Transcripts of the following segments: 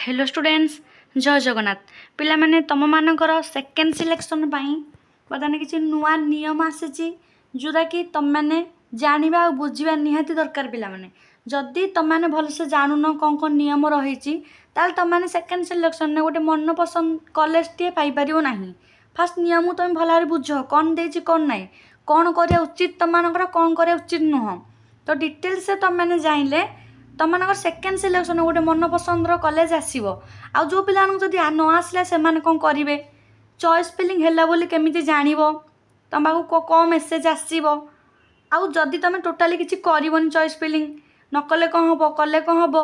Hello students जय जगन्नाथ पिला माने तुम मानकर सेकेंड सिलेक्शन बर्तमान किसी नुआ नियम आसी जोरा कि तुम मैंने जाना और बुझा निहाती दरकार पिला माने जदि तुम मैंने भलसे जानून कौन कौन नियम रही तुम मैंने सेकेंड सिलेक्शन में गोटे मन पसंद कॉलेज टे पाइपर ना। फास्ट नियम तुम भल भाव बुझ कौन दे कौन ना कौन करवा उचित तुम मानकर कौन करवा उचित नुह तो डिटेल्स से तुम मैंने जानले तुम मान सेकेंड सिलेक्शन गोटे मन पसंद कॉलेज आसो आ जो पिला जदि न आसला से कौन करेंगे चॉइस फिलिंग है बोली केमी जान तुम पाक कौन मेसेज आसो आदि तुम टोटाली किसी कर चॉइस फिलिंग न कले कौन हम कले कौन हम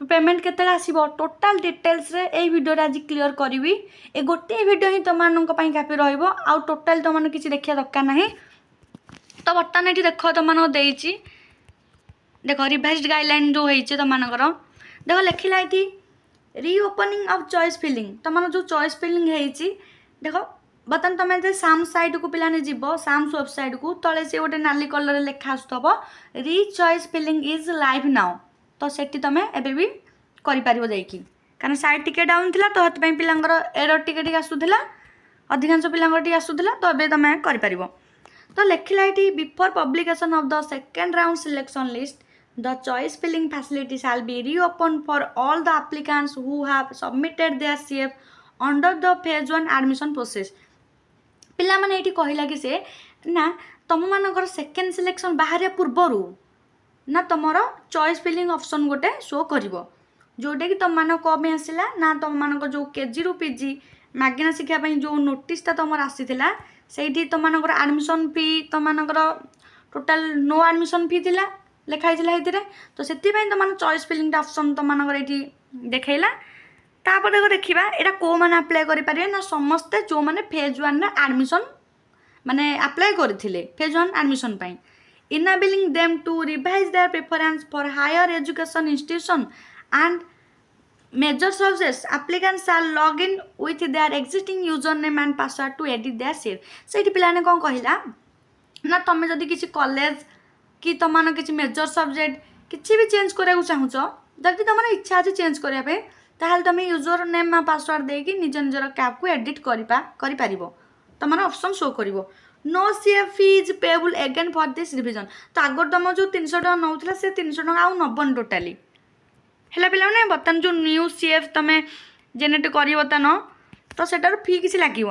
पेमेंट केते आसो टोटाल डिटेल्स रे ए वीडियो आज क्लियर करी ए गोटे वीडियो ही तुम मानी काफी रहा टोटाल तुम किसी देखा दरकार ना। तो बर्तमान ये देख तुम देख रिवाइज्ड गाइडलाइन जो होती तुम मानकर देख लिखला ये रीओपनिंग ऑफ चॉइस फिलिंग तुम जो चॉइस फिलिंग होती देख बर्तमान तुम साम साइड को पिलाने जीव साम्स वेबसाइट को तले से गोटे नाली कलर लेखा आसुव री choice filling is live now तो सेठी तुम एबे भी करिपारिबो जाइकी कारण साइट टिके डाउन थिला तो हत पिलांगर एरर टिके आसुथिला अधिकांश पिलांगर टिके आसुथिला तो एबे तुम करिपारिबो। तो लिखला ये before publication of the second round selection list the choice filling facility shall be reopened for all the applicants who have submitted their CF under the phase 1 admission process। पिला माने एठी कहिला कि से ना तुम मानकर सेकेंड सिलेक्शन बाहर पूर्वर ना तुमर चॉइस फिलिंग ऑप्शन गोटे शो करिवो जोटे कि तुम मान कम आसला ना तुम मानक जो केजी रु पीजी मागना शिक्षा जो नोटिसटा तुम आसीला से तुम मानकर एडमिशन फी तुम मानकर टोटाल नो एडमिशन फी थिला लिखाई तो से तुम चॉइस फिलिंग ऑप्शन तुम ये देखला तापर देखो देखा यहाँ कौ मैंने आप्लाय करेंगे ना समस्ते जो मैंने फेज 1 एडमिशन माने आप्लाय करथिले phase 1 admission enabling them to revise their preference for higher education institution and major subjects applicants are log in with their existing user name and password to edit their save से पिलाने कौन कहला ना तुम जदि किसी college कि तुम मान किसी मेजर सब्जेक्ट किसी भी चेंज कराया चाहूच जब तुम इच्छा अच्छे चेंज करने ताल तुम यूजर नेम पासवर्ड देकी निज निजर कैब को एडिट कर तुम ऑप्शन शो कर no CF fee is payable again for this revision तो आगर तुम जो 300 टका नौला से 300 टका आउ नबन टोटाली है पे बर्तमान जो न्यू सीएफ तुम जेनेट कर तो सेटार फी किसी लगे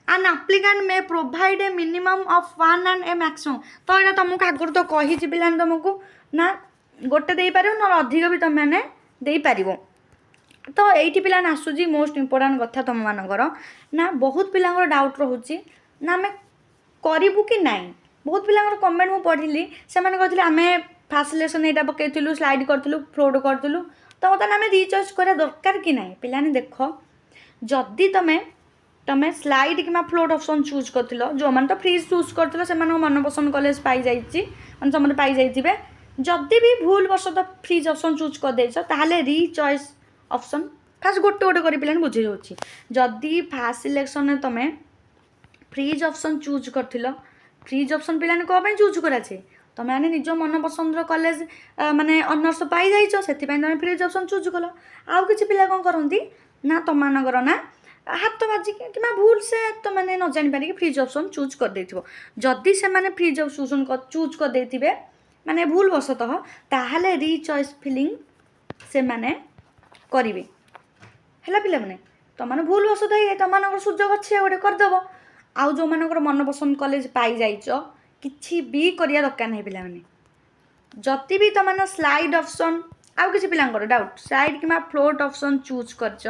an applicant may provide a minimum of 1 and a maximum तो यहाँ तुमको आगुरी तो कही पिलाने तुमको ना गोटे दे पार ना अधिक भी तुम मैंने दे पार तो ये पिलाने आसूँ मोस्ट इम्पोर्टाट कथा तुम मानकर ना बहुत पिलांर डाउट रोचे ना आम करूँ कि ना बहुत पिलांर कमेंट मुझे पढ़ी से कहते आम फास्ट सिलेक्शन यहाँ पकईलु स्लाइड करूँ फ्रॉड करूँ तो बर्तमान आम रिचॉइस करा दरकार कि ना पिलाने देख जदि तुम स्लाइड कि फ्लोट ऑप्शन चूज कर जो मैंने तो फ्रीज चूज कर मन पसंद कॉलेज पाई मैंने पाई जाइए जदि भी भूल वर्ष तो फ्रीज ऑप्शन चूज कर देछ ताहले री चॉइस ऑप्शन फास्ट गोटे गोटे कर पिलाने बुझे जाऊँगी जदि फास्ट सिलेक्शन में तुम फ्रीज ऑप्शन चूज कर फ्रीज ऑप्शन पिलाने कौन चूज कराचे तुम मैंने निज मन पसंद कॉलेज माने ऑनर्स पाई जाइछ से तुम फ्रीज ऑप्शन चूज कल आउ किसी पिला कौन करती ना तुम मानकर ना हाथ बाजिक कि भूल से तो मैंने न जानी पारे फ्रीज ऑप्शन चूज कर देथिबो जदि से माने फ्रीज ऑप्शन चूज कर देथिबे माने भूल वशतः ताहले री चॉइस फिलिंग से माने करिवे हैला पिला माने तो माने भूल वशतः तुम मानकर सुजोग अच्छे गोटे करदेव आउ जो मानकर मन पसंद कॉलेज पाई जाइछ किछि भी करिया दरकार नहीं पिला माने जति भी तुम माने स्लाइड ऑप्शन आउ किछि पिलांकर डाउट स्लाइड कि फ्लोट ऑप्शन चूज करछ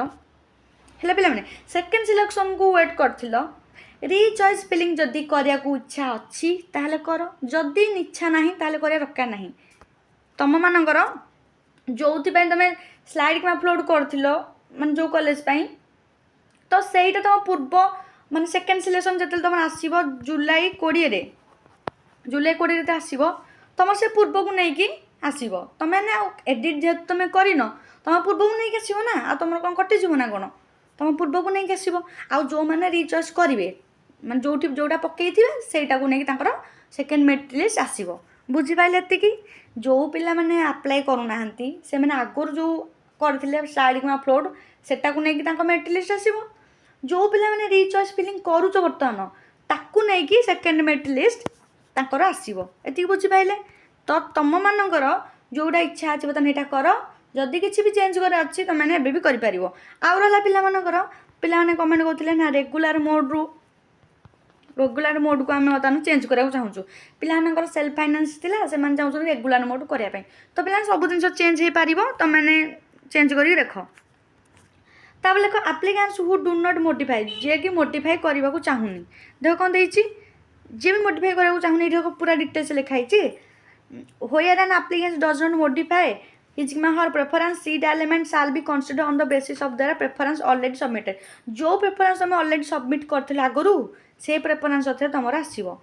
है पे सेकेंड सिलेक्शन को वेट कर री चॉइस फिलिंग जदि करिया को इच्छा अच्छी ताहले कर जदि इच्छा ना ताहले करिया दरकार नहीं तुम मानकर जो तुम स्लाइड कि अपलोड कर मान जो कॉलेज तो सहीटा तुम पूर्व मान सेकेंड सिलेक्शन जो तुम आसो जुलाई 20 जुलाई 20 आसो तुम से पूर्व को लेकिन आसो तुम एडिट जेहतु तुम कर तुम पूर्व को लेकिन आसो ना आ तुम कौन कटिज ना कौन तुम पूर्व को नहीं आसो आउ जो मैंने रिचॉइस करेंगे मैं जोटा पकई थे सहीटा को लेकिन सेकेंड मेरिट लिस्ट आसो बुझीपारे ये जो पिला मैंने आप्लाय करूना से मैंने आगुरी जो କରିଥିଲେ ସ୍ଲାଇଡ୍ କିମ୍ବା ଫ୍ଲୋଟ୍ ସେଟାକୁ ନେଇକି ତାଙ୍କ ମେରିଟ୍ ଲିଷ୍ଟ ଆସିବ। ଯେଉଁ ପିଲାମାନେ ରିଚଏସ୍ ଫିଲିଂ କରୁଛ ବର୍ତ୍ତମାନ ତାକୁ ନେଇକି ସେକେଣ୍ଡ ମେରିଟ୍ ଲିଷ୍ଟ ତାଙ୍କର ଆସିବ। ଏତିକି ବୁଝିପାରିଲେ? ତ ତମମାନଙ୍କର ଯେଉଁଟା ଇଚ୍ଛା ଅଛି ବର୍ତ୍ତମାନ ସେଇଟା କର। ଯଦି କିଛି ବି ଚେଞ୍ଜ କରିବାର ଅଛି ତୁମେ ଏବେ ବି କରିପାରିବ। ଆଉ ରହିଲା ପିଲାମାନଙ୍କର, ପିଲାମାନେ କମେଣ୍ଟ କରୁଥିଲେ ନା ରେଗୁଲାର ମୋଡ଼କୁ ଆମେ ବର୍ତ୍ତମାନ ଚେଞ୍ଜ କରିବାକୁ ଚାହୁଁଛୁ। ପିଲାମାନଙ୍କର ସେଲ୍ଫ ଫାଇନାନ୍ସ ଥିଲା, ସେମାନେ ଚାହୁଁଛନ୍ତି ରେଗୁଲାର ମୋଡ଼ କରିବା ପାଇଁ। ତ ପିଲାମାନେ ସବୁ ଜିନିଷ ଚେଞ୍ଜ ହେଇପାରିବ, ତୁମେ ଚେଞ୍ଜ କରିକି ଦେଖ। ତାପରେ ଦେଖ ଆପ୍ଲିକାନ୍ସ ହୁ ଡୁ ନଟ୍ ମୋଡିଫାଏ, ଯିଏକି ମୋଡିଫାଏ କରିବାକୁ ଚାହୁଁନି। ଦେଖ କ'ଣ ଦେଇଛି, ଯିଏ ବି ମୋଡିଫାଏ କରିବାକୁ ଚାହୁଁନି ଏଠି ପୁରା ଡିଟେଲ୍ସ ଲେଖା ହେଇଛି। where an applicant does not modify his or her preference, seed element shall be considered on the basis of their preference already submitted। जो preference तुम already submit करथिल आगरू से preference अथे तमरा आसीबो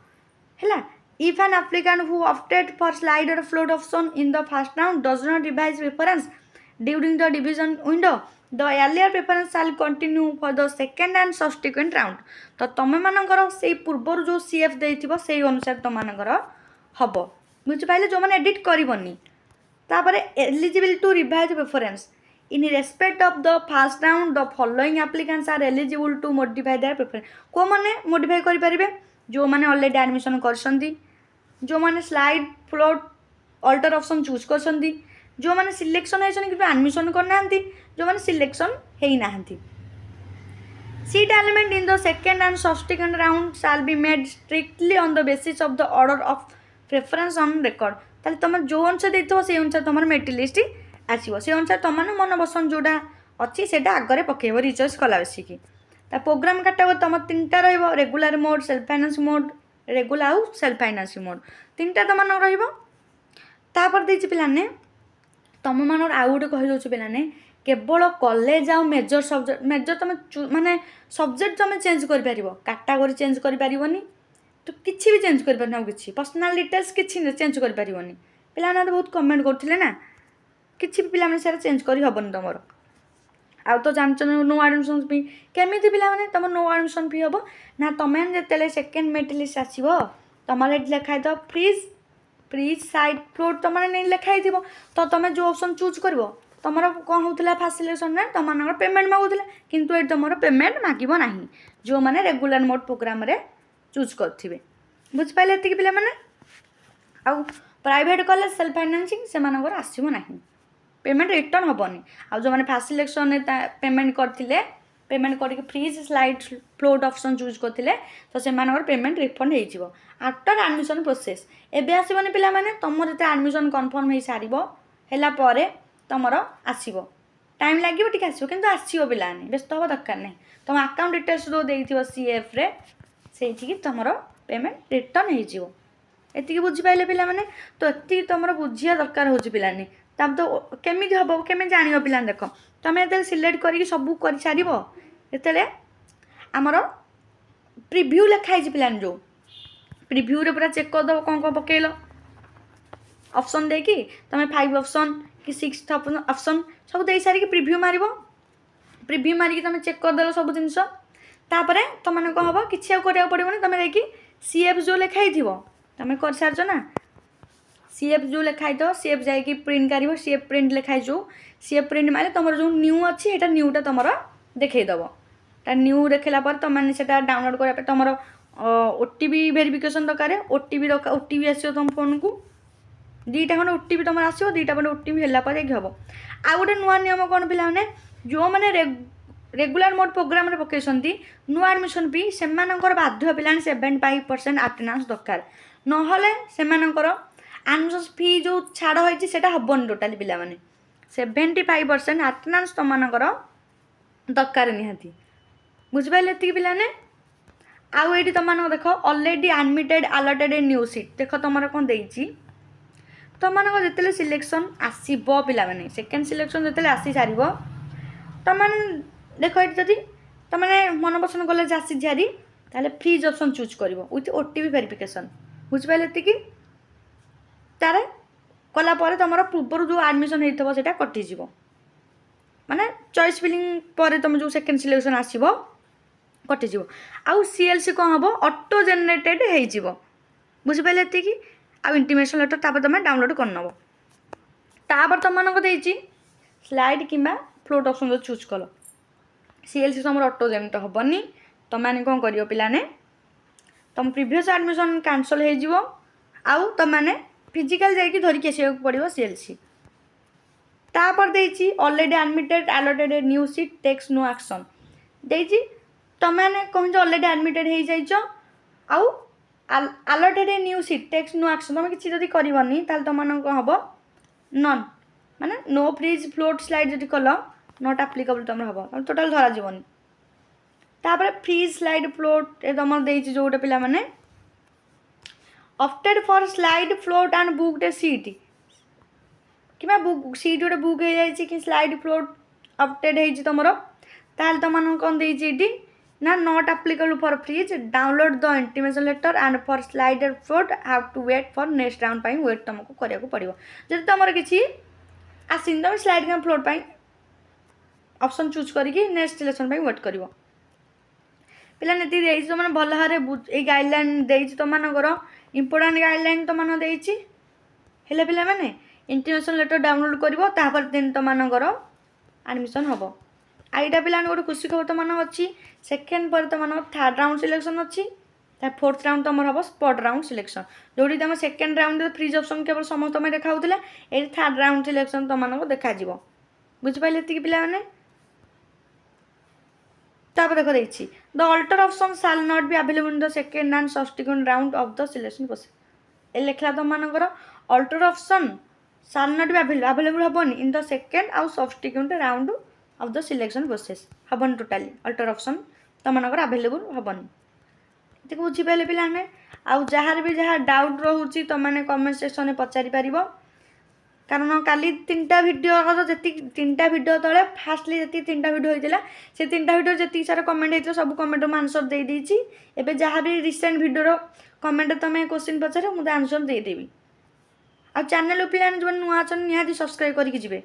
हैला। if an applicant who opted for slide or float option in the first round does not revise preference during the division window, the earlier preference shall continue for the second and subsequent round। तो तमे मानकर से पूर्वर जो CF देथिबो सेही अनुसार तम मानकर हबो। बुझिपाइले? जो मैंने एडिट करबनी तापर eligible to revise preference in respect of the first round the following applicants are eligible to modify their preference. को माने मॉडिफाई करि परिबे? जो माने ऑलरेडी एडमिशन करसंदी, जो माने slide float alter option choose करसंदी, जो माने सिलेक्शन हैसन कि एडमिशन करनांती, जो माने सिलेक्शन हेई नाहंती। Seat allotment in the second and subsequent round shall be made strictly on the basis of the order of preference on record. ताले तुम जो अनुसार देइथो से अनुसार तुम मेरिट लिस्ट आसीबो। से अनुसार तुम मन पसंद जोटा अच्छी सेटा आगे पकेब रिचॉइस कला बेसिकी। ता प्रोग्राम कैटेगरी तुम तीनटा रहिबो, regular mode, self finance mode, regular आउ सेल्फ फाइनेंस मोड, तीनटा तुम रहिबो। तापर देछि पिलाने तुम मानर आउ गोटे कहि दोछु पिलाने केवल कॉलेज आउ मेजर सब्जेक्ट, मेजर तुम माने सब्जेक्ट तुम चेंज कर परिबो, कैटेगरी चेंज कर परिबोनी, तो किसी भी चेंज कर पारना, किसी पर्सनल डिटेल्स किसी चेंज कर पारिबोनी। पिलाने तो बहुत कमेंट करथिले ना, किसी भी पिलाने से चेंज करी हबन तुमर। आउ तो जानछ नो एडमिशन फी केमिति पिलाने तुम नो एडमिशन फी हबो ना, तुमे जेतेले सेकंड मेरिट लिस्ट आसीबो तुमर एट लिखाइ तो फ्रीज साइड फ्लोट तुमने नहीं लिखाई थी, तो तुम जो ऑप्शन चूज करबो तुमर कौन होता फास्ट सिलेक्शन में तुम पेमेंट मागुले, किंतु ये तुम पेमेंट मागिबो नाही जो माने रेगुलर मोड प्रोग्राम रे चूज करथिबे। बुझिपाइले? एतिक पिला माने आउ प्राइवेट कॉलेज सेल्फ फाइनेंसिंग से मानकर आसीबो नाही, पेमेंट रिटर्न हबनी। आउ जो माने फास्ट सिलेक्शन ने पेमेंट करथिले, पेमेंट करके freeze slide float option choose करथिले तो से मानकर पेमेंट रिफंड हे जिवो आफ्टर एडमिशन प्रोसेस। एबे आसीबनी पिला माने तुम जते एडमिशन कंफर्म हे सारिबो हैला परे तुमर आसीबो, टाइम लागिबो ठीक आसीबो, किंतु आसीबो पिलाने व्यस्त हबो दरकार नै। तुम अकाउंट डिटेल्स जो देइथिबो CF रे सेठी तुमर पेमेंट रिटर्न हो जिवो। एतिकी बुझी पाइले पिला माने? तो एतिकी तुमर बुझिया दरकार होची पिलाने। तब तो केमिति हबो, केमिति जानिबो पिलाने? देखो तुम एते सिलेक्ट करिक सब करि सारिबो, एतेले हमर प्रीव्यू लिखा है पिलाने, जो प्रीव्यू रे पूरा चेक कर दो कौन कौन पकेलो ऑप्शन देकी तुम 5 ऑप्शन कि 6 ऑप्शन सब दे सारी प्रीव्यू मारिबो। प्रीव्यू मारिकी तुम चेक कर देलो सब जिनस, तापरे तुमने कौन हम किसी करा पड़ोनी, तुम देखिए CF जो लिखाई थी तुम कर सारच ना, CF जो लिखाई तो CF जाकि प्रिंट कर CF प्रिंट लिखाई, जो CF प्रिंट मारे तुम जो न्यू अच्छी एटा न्यूटा तुम देखईदेव। न्यू देखला पर तुमने से डाउनलोड करने तुम OTP वेरिफिकेशन दरकार, OTP आसो तुम फोन को दीटा खंड OTP तुम आसो, दीटा खंड OTP है हम। आ गए नुआ नियम कौन पिलाने, जो मैंने रेगुलर मोड प्रोग्राम रे पकईसंती नुआ एडमिशन फी से बाध्य पिला 75% अटेंडेंस दरकार, नहले से एडमिशन फी जो छाड़ होती हेबन टोटाली पिला 75% अटेंडेंस तुम दरकार निहाती। बुझिपारे? एतिक पिलाने आउ ये तुम देख already admitted allotted a new seat, देख तुम कौन देती तुम जिते सिलेक्शन आसो पिला सेकेंड सिलेक्शन जिते आसी सार तुम देख ये जदि तुमने मन पसंद कॉलेज आसी जारी ताले फ्रीज ऑप्शन चूज कर विथ OTP वेरिफिकेशन। बुझिपारे? एतिकी तारे कला तुम पूर्व जो एडमिशन होता कटिज माने चॉइस फिलिंग पर तुम जो सेकेंड सिलेक्शन आसो कटिज। आउ CLC कौन हम ऑटो जनरेटेड हो। बुझिपारे? एतिकी आउ इंटीमेशन लेटर तुम डाउनलोड करनब। तापर तुम देती ସ୍ଲାଇଡ୍ କିମ୍ବା ଫ୍ଲୋଟ୍ ଅପସନ୍ ଯଦି ଚୁଜ୍ କଲ ସିଏଲ୍ସି ତୁମର ଅଟୋ ଜେନେରେଟ୍ ହେବନି। ତୁମମାନେ କ'ଣ କରିବ ପିଲାମାନେ ତୁମ ପ୍ରିଭିୟସ୍ ଆଡ଼ମିସନ୍ କ୍ୟାନସଲ୍ ହେଇଯିବ ଆଉ ତୁମମାନେ ଫିଜିକାଲ୍ ଯାଇକି ଧରିକି ଆସିବାକୁ ପଡ଼ିବ ସିଏଲ୍ସି। ତାପରେ ଦେଇଛି already admitted allotted new seat takes no action ଦେଇଛି। ତୁମମାନେ କହୁଛ ଅଲରେଡ଼ି ଆଡ଼ମିଟେଡ୍ ହେଇଯାଇଛ ଆଉ allotted new seat takes no action ତୁମେ କିଛି ଯଦି କରିବନି ତାହେଲେ ତୁମମାନଙ୍କୁ କ'ଣ ହେବ ନନ୍ ମାନେ नो ଫ୍ରିଜ୍ ଫ୍ଲୋଟ୍ ସ୍ଲାଇଡ୍ ଯଦି କଲ ନଟ୍ ଆପ୍ଲିକେବୁଲ୍ ତୁମର ହେବ ଟୋଟାଲ୍ ଧରାଯିବନି। ତାପରେ ଫ୍ରିଜ୍ ସ୍ଲାଇଡ୍ ଫ୍ଲୋଟ୍ ଏ ତୁମର ଦେଇଛି ଯେଉଁଟା ପିଲାମାନେ opted for slide float and booked a seat କିମ୍ବା ସିଟ୍ ଗୋଟେ ବୁକ୍ ହେଇଯାଇଛି କି ସ୍ଲାଇଡ୍ ଫ୍ଲୋଟ୍ ଅପ୍ଟେଡ୍ ହେଇଛି ତୁମର ତାହେଲେ ତୁମମାନଙ୍କୁ କ'ଣ ଦେଇଛି ଏଇଠି ନା not applicable for freeze download the intimation letter and for slide float have to wait for next round ପାଇଁ ୱେଟ୍ ତୁମକୁ କରିବାକୁ ପଡ଼ିବ। ଯଦି ତୁମର କିଛି ଆସିନି ତୁମେ ସ୍ଲାଇଡ୍ କିମ୍ବା ଫ୍ଲୋଟ୍ ପାଇଁ ଅପସନ୍ ଚୁଜ୍ କରିକି ନେକ୍ସଟ ସିଲେକ୍ସନ୍ ପାଇଁ ୱେଟ୍ କରିବ। ପିଲାମାନେ ଏତିକି ଦେଇଛି ତୁମମାନେ ଭଲ ଭାବରେ ଏଇ ଗାଇଡ଼ଲାଇନ୍ ଦେଇଛି ତୁମମାନଙ୍କର ଇମ୍ପୋର୍ଟାଣ୍ଟ ଗାଇଡ଼ଲାଇନ୍ ତୁମମାନଙ୍କୁ ଦେଇଛି। ହେଲେ ପିଲାମାନେ ଇଣ୍ଟିମେସନ୍ ଲେଟର୍ ଡାଉନଲୋଡ୍ କରିବ ତାପରେ ଦିନ ତୁମମାନଙ୍କର ଆଡ଼ମିସନ୍ ହେବ। ଆଉ ଏଇଟା ପିଲାମାନେ ଗୋଟେ ଖୁସି ଖବର ତୁମମାନଙ୍କ ଅଛି ସେକେଣ୍ଡ ପରେ ତୁମମାନଙ୍କର ଥାର୍ଡ଼ ରାଉଣ୍ଡ ସିଲେକ୍ସନ୍ ଅଛି ତା ଫୋର୍ଥ ରାଉଣ୍ଡ ତୁମର ହେବ ସ୍ପଟ୍ ରାଉଣ୍ଡ ସିଲେକ୍ସନ୍ ଯେଉଁଠି ତୁମ ସେକେଣ୍ଡ ରାଉଣ୍ଡରେ ଫ୍ରିଜ୍ ଅପସନ୍ କେବଳ ସମସ୍ତଙ୍କ ପାଇଁ ଦେଖାଉଥିଲା ଏଇଠି ଥାର୍ଡ଼ ରାଉଣ୍ଡ ସିଲେକ୍ସନ୍ ତୁମମାନଙ୍କୁ ଦେଖାଯିବ। ବୁଝିପାରିଲେ ଏତିକି ପିଲାମାନେ। ତାପରେ ଦେଖ ଦେଇଛି the alter option shall not be available in the second and subsequent round of the selection process. ଏ ଲେଖିଲା ତୁମମାନଙ୍କର alter option shall not be available ହେବନି ଇନ୍ ଦ ସେକେଣ୍ଡ ଆଉ subsequent round of the selection process ହେବନି totally alter option ତୁମମାନଙ୍କର available ହେବନି। ଏତିକି ବୁଝିପାରିଲେ ପିଲାମାନେ। ଆଉ ଯାହାର ବି ଯାହା ଡାଉଟ୍ ରହୁଛି ତୁମମାନେ କମେଣ୍ଟ ସେକ୍ସନ୍ରେ ପଚାରି ପାରିବ କାରଣ କାଲି 3ଟା ଭିଡ଼ିଓ ଯେତିକି 3ଟା ଭିଡ଼ିଓ ତଳେ ଫାଷ୍ଟଲି ଯେତିକି 3ଟା ଭିଡ଼ିଓ ହେଇଥିଲା ସେ 3ଟା ଭିଡ଼ିଓ ଯେତିକି ସାରା କମେଣ୍ଟ ହେଇଥିଲା ସବୁ କମେଣ୍ଟର ମୁଁ ଆନ୍ସର୍ ଦେଇଦେଇଛି। ଏବେ ଯାହା ବି ରିସେଣ୍ଟ ଭିଡ଼ିଓର କମେଣ୍ଟ ତୁମେ କ୍ୱେଶ୍ଚିନ୍ ପଚାର ମୁଁ ତା ଆନ୍ସର୍ ଦେଇଦେବି। ଆଉ ଚ୍ୟାନେଲ୍ ପିଲାମାନେ ଯେଉଁମାନେ ନୂଆ ଅଛନ୍ତି ନିହାତି ସବସ୍କ୍ରାଇବ୍ କରିକି ଯିବେ।